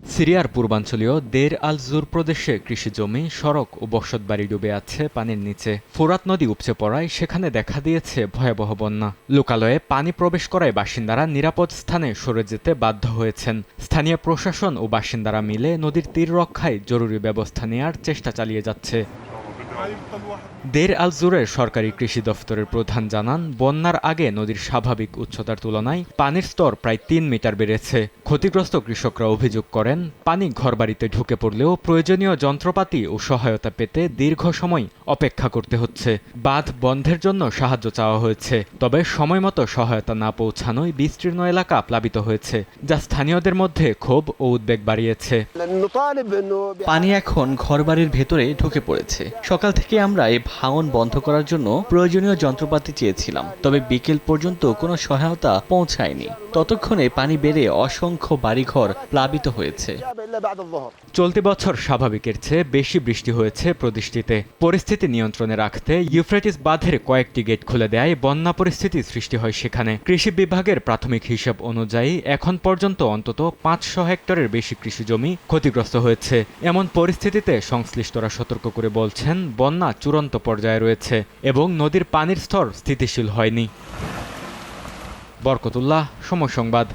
সিরিয়ার পূর্বাঞ্চলীয় দের আল জুর প্রদেশে কৃষিজমি, সড়ক ও বসতবাড়ি ডুবে আছে পানির নিচে। ফোরাত নদী উপচে পড়ায় সেখানে দেখা দিয়েছে ভয়াবহ বন্যা। লোকালয়ে পানি প্রবেশ করায় বাসিন্দারা নিরাপদ স্থানে সরে যেতে বাধ্য হয়েছেন। স্থানীয় প্রশাসন ও বাসিন্দারা মিলে নদীর তীর রক্ষায় জরুরি ব্যবস্থা নেয়ার চেষ্টা চালিয়ে যাচ্ছে। দের আল জুরের সরকারি কৃষি দফতরের প্রধান জানান, বন্যার আগে নদীর স্বাভাবিক উচ্চতার তুলনায় পানির স্তর প্রায় ৩ মিটার বেড়েছে। ক্ষতিগ্রস্ত কৃষকরা অভিযোগ করেন, পানি ঘরবাড়িতে ঢুকে পড়লেও প্রয়োজনীয় যন্ত্রপাতি ও সহায়তা পেতে দীর্ঘ সময় অপেক্ষা করতে হচ্ছে। বাঁধ বন্ধের জন্য সাহায্য চাওয়া হয়েছে, তবে সময়মতো সহায়তা না পৌঁছানোয় বিস্তীর্ণ এলাকা প্লাবিত হয়েছে, যা স্থানীয়দের মধ্যে ক্ষোভ ও উদ্বেগ বাড়িয়েছে। পানি এখন ঘরবাড়ির ভেতরে ঢুকে পড়েছে। সকাল থেকে আমরা এই ভাঙন বন্ধ করার জন্য প্রয়োজনীয় যন্ত্রপাতি চেয়েছিলাম, তবে বিকেল পর্যন্ত কোনো সহায়তা পৌঁছায়নি। ততক্ষণে পানি বেড়ে অসংখ্য বাড়িঘর প্লাবিত হয়েছে। চলতি বছর স্বাভাবিকের চেয়ে বেশি বৃষ্টি হয়েছে প্রদেশটিতে। পরিস্থিতি নিয়ন্ত্রণে রাখতে ইউফ্রেটিস বাঁধের কয়েকটি গেট খুলে দেয় বন্যা পরিস্থিতি সৃষ্টি হয় সেখানে। কৃষি বিভাগের প্রাথমিক হিসাব অনুযায়ী এখন পর্যন্ত অন্তত ৫০০ হেক্টরের বেশি কৃষিজমি ক্ষতিগ্রস্ত হয়েছে। এমন পরিস্থিতিতে সংশ্লিষ্টরা সতর্ক করে বলছেন, বন্যা চূড়ান্ত পর্যায়ে রয়েছে এবং নদীর পানির স্তর স্থিতিশীল হয়নি। বরকতুল্লাহ, সময় সংবাদ।